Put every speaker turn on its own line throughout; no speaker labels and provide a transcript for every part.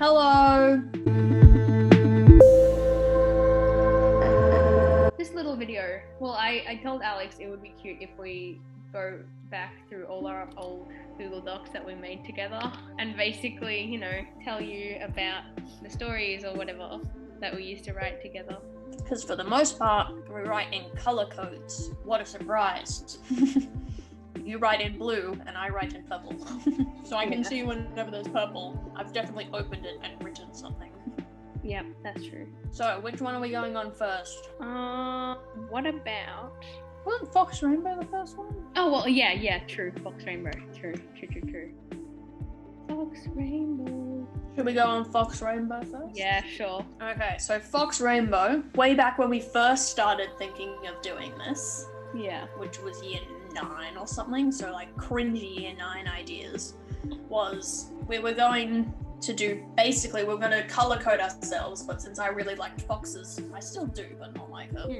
Hello!
This little video, well, I told Alex it would be cute if we go back through all our old Google Docs that we made together and basically, you know, tell you about the stories or whatever that we used to write together.
Because for the most part, we write in color codes. What a surprise. You write in blue and I write in purple. So I can see whenever there's purple. I've definitely opened it and written something.
Yep, that's true.
So, which one are we going on first?
What about...
Wasn't Fox Rainbow the first one?
Oh, well, yeah, true. Fox Rainbow. True. Fox Rainbow.
Should we go on Fox Rainbow first?
Yeah, sure.
Okay, so Fox Rainbow, way back when we first started thinking of doing this,
Yeah.
which was year 9 or something, so like cringy year 9 ideas, was we were going to do, basically we're going to color code ourselves, but since I really liked foxes, I still do, but not like them.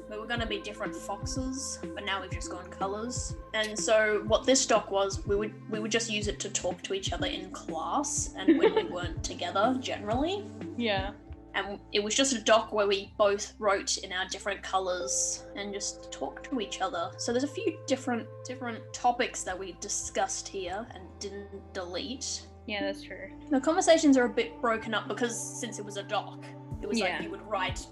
We were going to be different foxes, but now we've just gone colors. And so what this doc was, we would just use it to talk to each other in class and when we weren't together generally.
Yeah.
And it was just a doc where we both wrote in our different colors and just talked to each other. So there's a few different topics that we discussed here and didn't delete.
Yeah, that's true.
The conversations are a bit broken up because since it was a doc, it was
Yeah.
like you would write.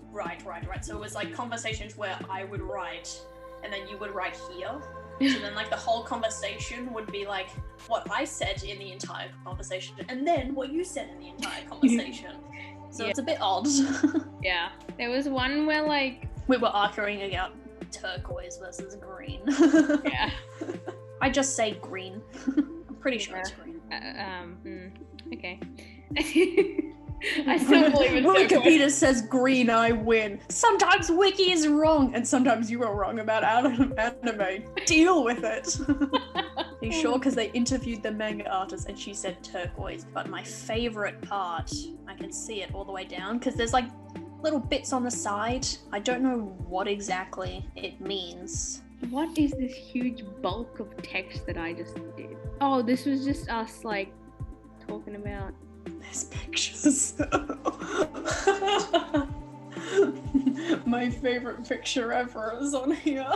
So it was like conversations where I would write and then you would write here. So then like the whole conversation would be like what I said in the entire conversation and then what you said in the entire conversation. So it's a bit odd.
Yeah. There was one where like...
We were arguing about turquoise versus green.
Yeah.
I just say green. I'm pretty sure it's green.
Okay. I still believe it's
Wikipedia says green, I win. Sometimes Wiki is wrong, and sometimes you are wrong about anime. Deal with it. Are you sure? Because they interviewed the manga artist and she said turquoise. But my favorite part, I can see it all the way down, because there's like little bits on the side. I don't know what exactly it means.
What is this huge bulk of text that I just did? Oh, this was just us like talking about...
There's pictures. My favorite picture ever is on here.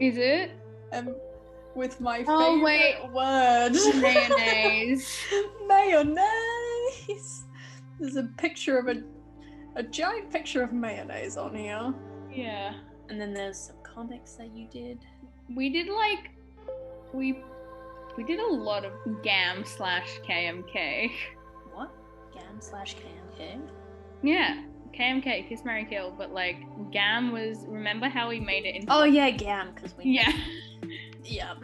Is it?
And with my favorite word.
Mayonnaise.
Mayonnaise. There's a picture of a giant picture of mayonnaise on here.
Yeah.
And then there's some comics that you did.
We did like... We did a lot of GAM/KMK.
What? GAM/KMK?
Yeah. KMK, Kiss, Marry, Kill, but like GAM was... Remember how we made it into...
Oh yeah, GAM, because we...
Yeah.
Yep.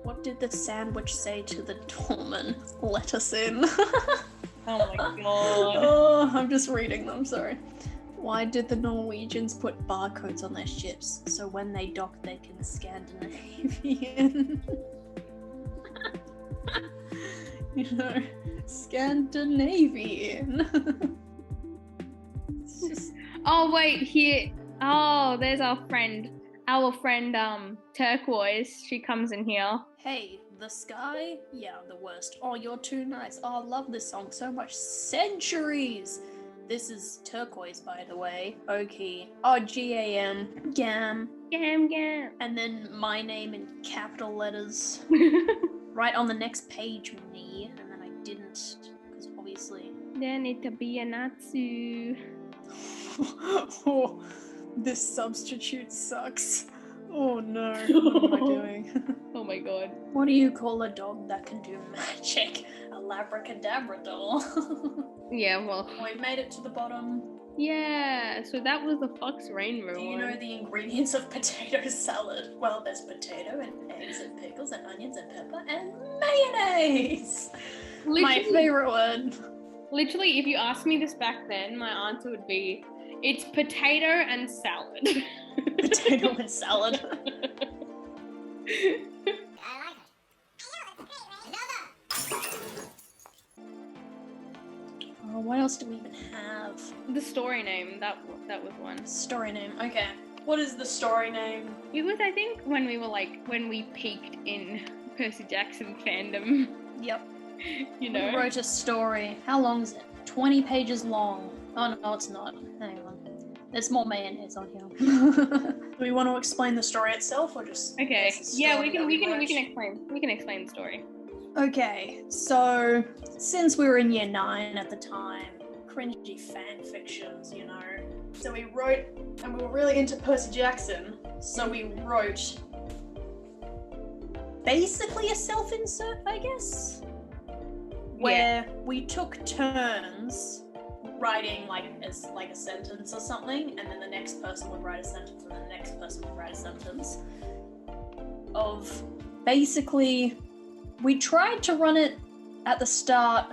What did the sandwich say to the doorman? Let us in.
Oh my god.
Oh, I'm just reading them, sorry. Why did the Norwegians put barcodes on their ships so when they dock they can Scandinavian? You know, Scandinavian. It's just...
Oh wait, here. Oh, there's our friend Turquoise. She comes in here.
Hey, the sky? Yeah, the worst. Oh, you're too nice. Oh, I love this song so much. Centuries! This is Turquoise, by the way. Okay. Oh, GAM. GAM.
Gam.
And then my name in capital letters. Right on the next page, me. And then I didn't, because obviously...
Then it'll be a Natsu.
Oh, this substitute sucks. Oh no, what am I doing?
Oh my god.
What do you call a dog that can do magic? A labracadabra doll.
Yeah, well.
We've made it to the bottom.
Yeah, so that was the Fox Rainbow
Do you
one.
know the ingredients of potato salad? Well, there's potato and eggs and pickles and onions and pepper and mayonnaise! My favorite one.
Literally, if you asked me this back then, my answer would be, it's potato and salad.
Potato and salad. Oh, what else do we even have?
The story name, that was one.
Story name, okay. What is the story name?
It was, I think, when we peaked in Percy Jackson fandom.
Yep.
You
We
know?
wrote a story. How long is it? 20 pages long. Oh no, it's not. Hang on. There's more mayonnaise on here. Do we want to explain the story itself or just
Okay.
there's a
Yeah,
story that
we
wrote?
can explain the story.
Okay, so since we were in year 9 at the time, cringy fan fictions, you know. So we wrote, and we were really into Percy Jackson, so we wrote basically a self-insert, I guess, where we took turns writing like a sentence or something, and then the next person would write a sentence, and then the next person would write a sentence of basically. We tried to run it at the start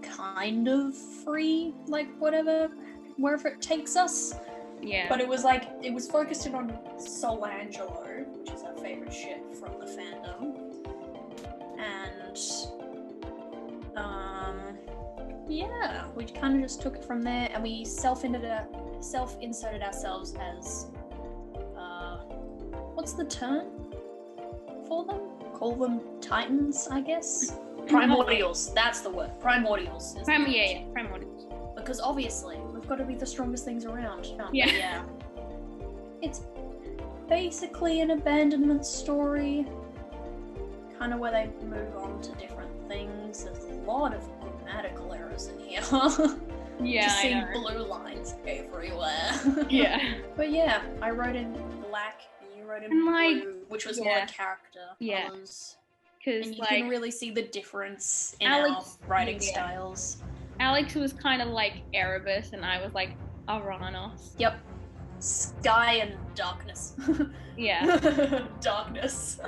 kind of free, like whatever, wherever it takes us.
Yeah.
But it was focused in on Solangelo, which is our favorite ship from the fandom. And yeah, we kind of just took it from there, and we self-inserted ourselves as what's the term for them? Call them Titans, I guess. Primordials, that's the word. Primordials.
Primordials.
Because obviously, we've got to be the strongest things around, don't we?
Yeah.
Yeah. It's basically an abandonment story, kind of where they move on to different things. There's a lot of grammatical errors in here.
Yeah,
Just
I
seeing
know.
blue lines everywhere.
Yeah.
But yeah, I wrote in black, and you wrote in
And, like,
blue, which was
yeah.
more character
Yeah.
colors.
Because
And you
like
can really see the difference in
Alex-
our writing
yeah.
styles.
Alex was kind of like Erebus, and I was like Aranos.
Yep. Sky and darkness.
Yeah.
Darkness.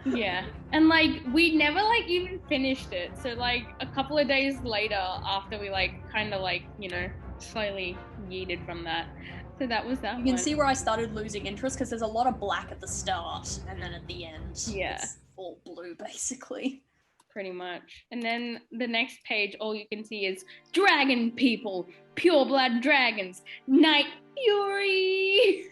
Yeah. And like we never like even finished it. So like a couple of days later, after we like kind of like, you know, slowly yeeted from that. So that was that.
You can
one.
see where I started losing interest because there's a lot of black at the start, and then at the end,
Yeah.
it's all blue basically.
Pretty much. And then the next page, all you can see is dragon people, pure blood dragons, night fury,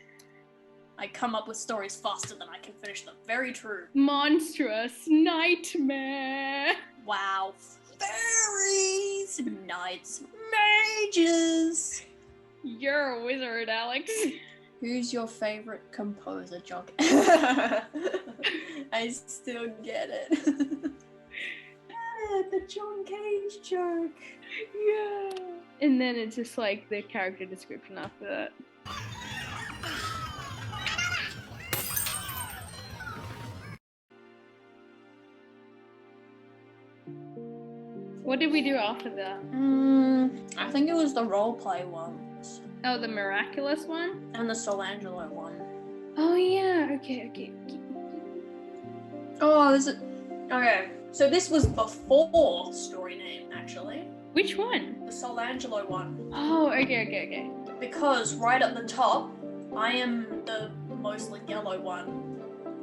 I come up with stories faster than I can finish them. Very true.
monstrous nightmare.
Wow. Fairies, knights, mages.
You're a wizard, Alex.
Who's your favorite composer, Jock? I still get it. The John Cage joke.
Yeah. And then it's just like the character description after that. What did we do after that?
I think it was the roleplay ones
Oh, the miraculous one?
and the Solangelo one.
Oh yeah, okay.
Oh, this is okay. So this was before story name, actually.
Which one?
The Solangelo one.
Oh, okay.
Because right at the top, I am the mostly yellow one.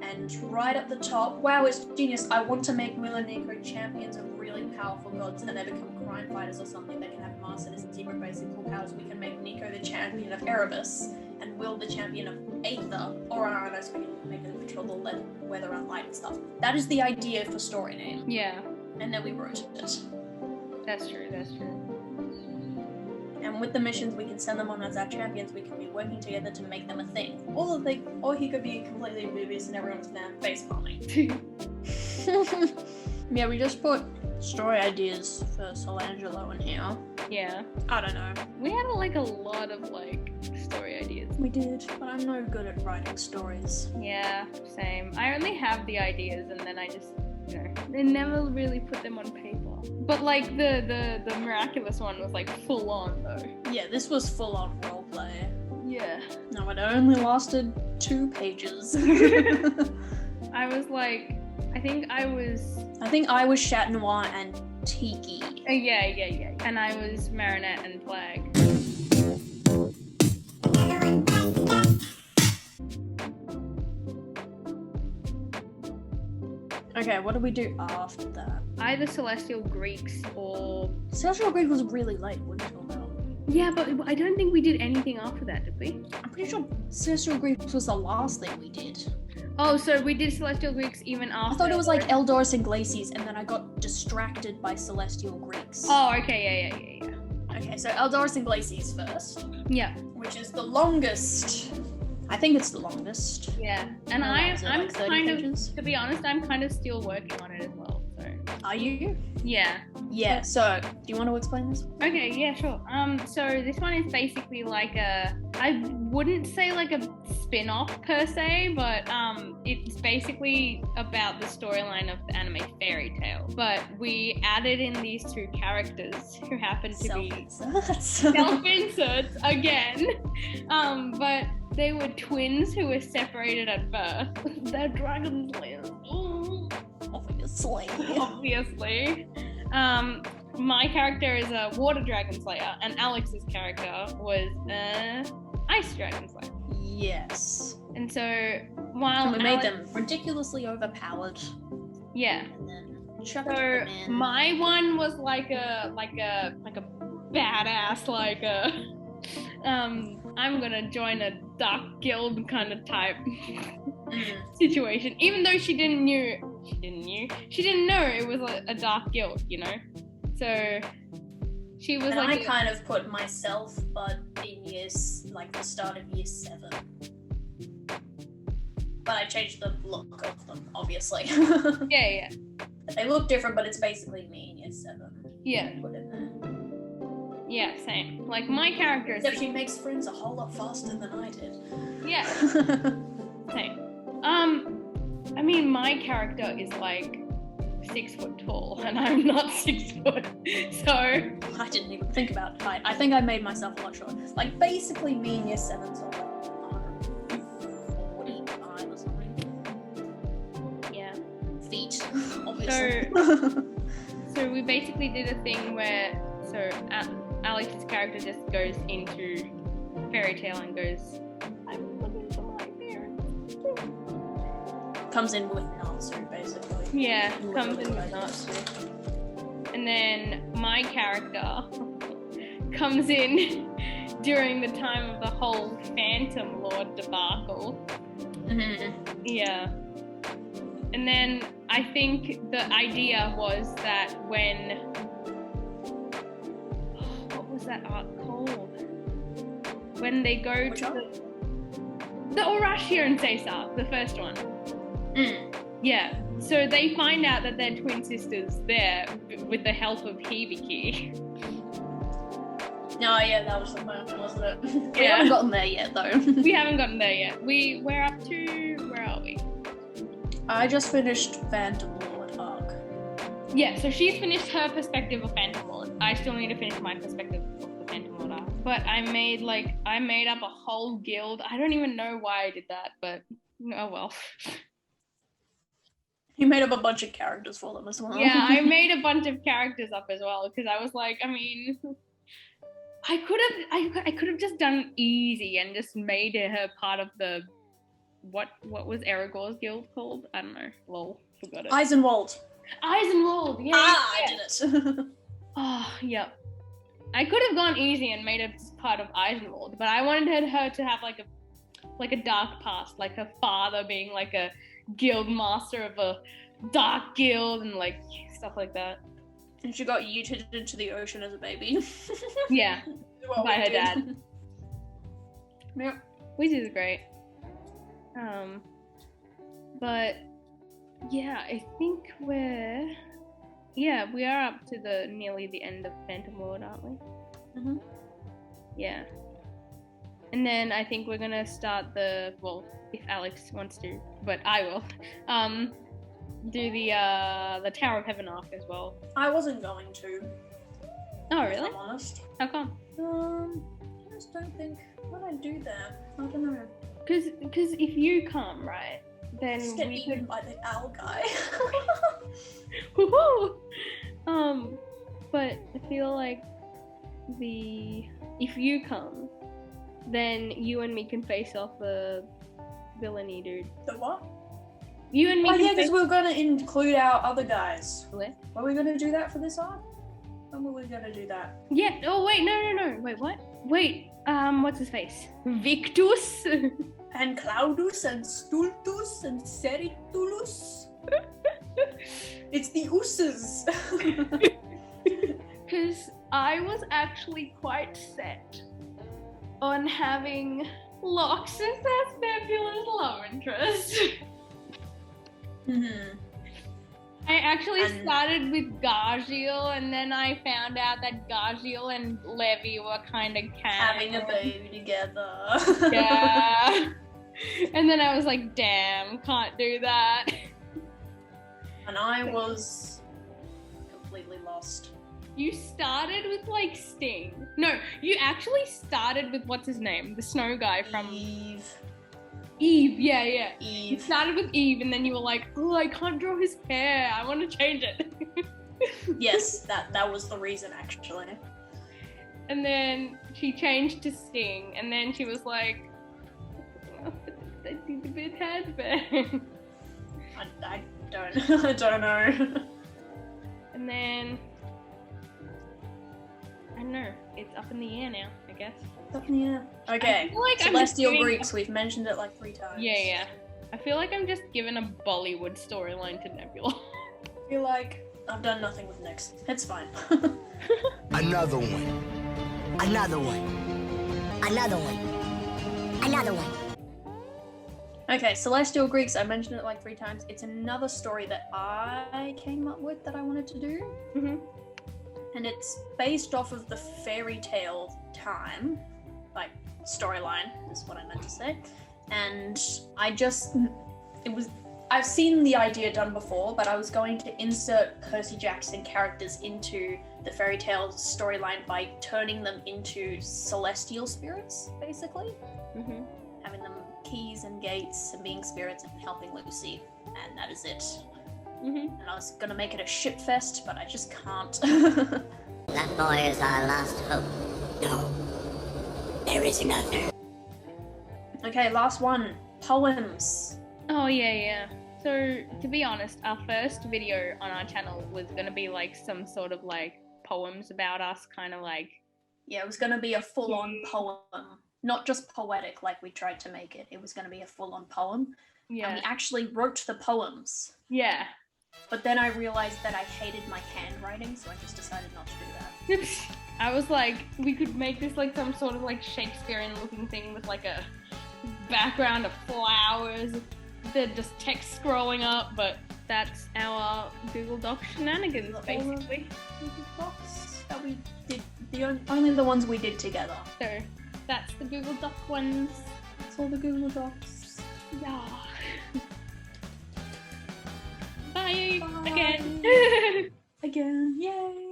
And right at the top, wow, it's genius. I want to make Will and Nico champions of really powerful gods, and they become crime fighters or something. They can have mastered his secret basic powers. We can make Nico the champion of Erebus, and Will the champion of Aether, or Aranos. We can make them control the weather and light and stuff. That is the idea for story name.
Yeah,
And then we wrote it.
that's true.
And with the missions, we can send them on as our champions. We can be working together to make them a thing. Or he could be completely oblivious and everyone's face palming. Yeah, we just put story ideas for Solangelo in here.
Yeah.
I don't know.
We had like a lot of like story ideas.
We did, but I'm no good at writing stories.
Yeah, same. I only have the ideas and then I just, you know, they never really put them on paper. But like the miraculous one was like full on though.
Yeah, this was full on roleplay.
Yeah.
No, it only lasted 2 pages.
I was like, I think I was
Chat Noir and Tiki.
yeah. And I was Marinette and Flag.
Okay, what did we do after that?
Either Celestial Greeks or...
Celestial Greek was really late, what are you talking about?
Yeah, but I don't think we did anything after that, did we?
I'm pretty sure Celestial Greeks was the last thing we did.
Oh, so we did Celestial Greeks even after.
I thought it was like Eldorus and Glacies, and then I got distracted by Celestial Greeks.
Oh, okay, yeah.
Okay, so Eldorus and Glacies first.
Yeah.
Which is the longest. I think it's the longest.
Yeah, and I'm
like 30
kind
pages?
of, to be honest, I'm kind of still working on it as well. So.
Are you?
Yeah.
Yeah. So, do you want to explain this?
Okay. Yeah. Sure. So this one is basically like I wouldn't say like a spin-off per se, but it's basically about the storyline of the anime Fairy Tail. But we added in these two characters who happen to be self-inserts again. But they were twins who were separated at birth. They're dragon slayers. Obviously. My character is a water dragon slayer, and Alex's character was ice dragon slayer.
Yes.
And so while
we made them ridiculously overpowered.
Yeah.
And then chucked
So
them in.
my one was like a badass, like a I'm gonna join a dark guild kind of type situation. Even though she didn't know it was a dark guild, you know. So she was
and
like.
I kind of put myself, but in years like the start of year 7. But I changed the look of them, obviously.
Yeah.
They look different, but it's basically me in year 7.
Yeah.
Put in there.
Yeah, same. Like my character is.
Except she makes friends a whole lot faster than I did.
Yeah. Same. I mean, my character is like 6 foot tall, and I'm not 6 foot, so.
I didn't even think about height. I think I made myself a lot shorter. Like basically, me in year 7's all like 145 or something.
Yeah.
Feet, obviously.
So we basically did a thing where Alex's character just goes into Fairy Tail and goes, I'm looking for my parents.
Comes in with Natsu, basically.
Yeah, comes in with Natsu. And then my character comes in during the time of the whole Phantom Lord debacle.
Mm-hmm.
Yeah. And then I think the idea was that when... what was that arc called? When they go
Which
to the Orashio and Seisa, the first one. Yeah. So they find out that they're twin sisters there with the help of Hibiki.
No, yeah, that was the plan, wasn't it? We
Yeah.
haven't gotten there yet, though.
We haven't gotten there yet. We're up to... where are we?
I just finished Phantom Lord arc.
Yeah, so she's finished her perspective of Phantom Lord. I still need to finish my perspective of the Phantom Lord arc. But I made up a whole guild. I don't even know why I did that, but oh well.
You made up a bunch of characters for them as well.
Yeah, I made a bunch of characters up as well because I was like, I mean, I could have just done easy and just made her part of the what was Aragorn's guild called? I don't know. Lol, forgot it.
Eisenwald.
Eisenwald. Yeah.
I did it.
Oh, yep. I could have gone easy and made her part of Eisenwald, but I wanted her to have like a dark past, like her father being like a guild master of a dark guild and like stuff like that.
And she got yeeted into the ocean as a baby.
Yeah, by her dad.
Yep.
Which is great. But yeah, I think we are up to nearly the end of Phantom Lord, aren't we?
Mm-hmm.
Yeah. And then I think we're gonna start if Alex wants to, but I will, do the Tower of Heaven arc as well.
I wasn't going to.
Oh,
If
really?
I'm honest.
How come?
I just don't think what I'd do there. I don't know.
Because if you come, right, then
Just get
we
eaten
could.
by the owl guy.
Woohoo! But I feel like if you come, then you and me can face off the villainy dude.
The what?
You and me.
Oh
can
yeah, because
face-
we're gonna include our other guys.
What?
Are we gonna do that for this arc? When were we gonna do that?
Yeah. Oh wait, no. Wait, what? Wait. What's his face? Victus.
And Claudus and Stultus and Seritulus. It's the Uses.
Because I was actually quite set on having Loxus as Nebula's love interest.
Mm-hmm.
I actually started with Gargiel, and then I found out that Gargiel and Levi were kind of
Having a baby together.
Yeah. And then I was like, damn, can't do that.
And I was completely lost.
You started with like Sting. No, you actually started with what's his name? The snow guy from Eve, yeah. You
Eve.
started with Eve, and then you were like, oh, I can't draw his hair. I want to change it.
Yes, that was the reason actually.
And then she changed to Sting, and then she was like, oh, I need a bit headband.
I don't know.
And then I don't know. It's up in the air now, I guess.
Yeah. Okay.
I feel like
Celestial Greeks. We've mentioned it like 3 times.
Yeah. I feel like I'm just given a Bollywood storyline to Nebula.
I feel like I've done nothing with Nyx. It's fine.
Another one. Another one. Another one. Another one.
Okay, Celestial Greeks. I mentioned it like 3 times. It's another story that I came up with that I wanted to do.
Mm-hmm.
And it's based off of the fairy tale time, like storyline is what I meant to say. And I've seen the idea done before, but I was going to insert Percy Jackson characters into the fairy tale storyline by turning them into celestial spirits, basically.
Mm-hmm.
Having them keys and gates and being spirits and helping Lucy. And that is it.
Mm-hmm.
And I was gonna make it a ship fest, but I just can't.
That boy is our last hope. No, there is another.
Okay, last one. Poems.
Oh, yeah. So, to be honest, our first video on our channel was going to be like some sort of like poems about us, kind of like...
Yeah, it was gonna be a full-on poem. Not just poetic like we tried to make it. It was gonna be a full-on poem.
Yeah.
And we actually wrote the poems.
Yeah.
But then I realized that I hated my handwriting, so I just decided not to do that.
I was like, we could make this like some sort of like Shakespearean looking thing with like a background of flowers, then just text scrolling up, but that's our Google Doc shenanigans, basically.
Google Docs that we did, only the ones we did together.
So that's the Google Doc ones.
That's all the Google Docs.
Yeah. Bye.
Bye.
Again.
Again, yay!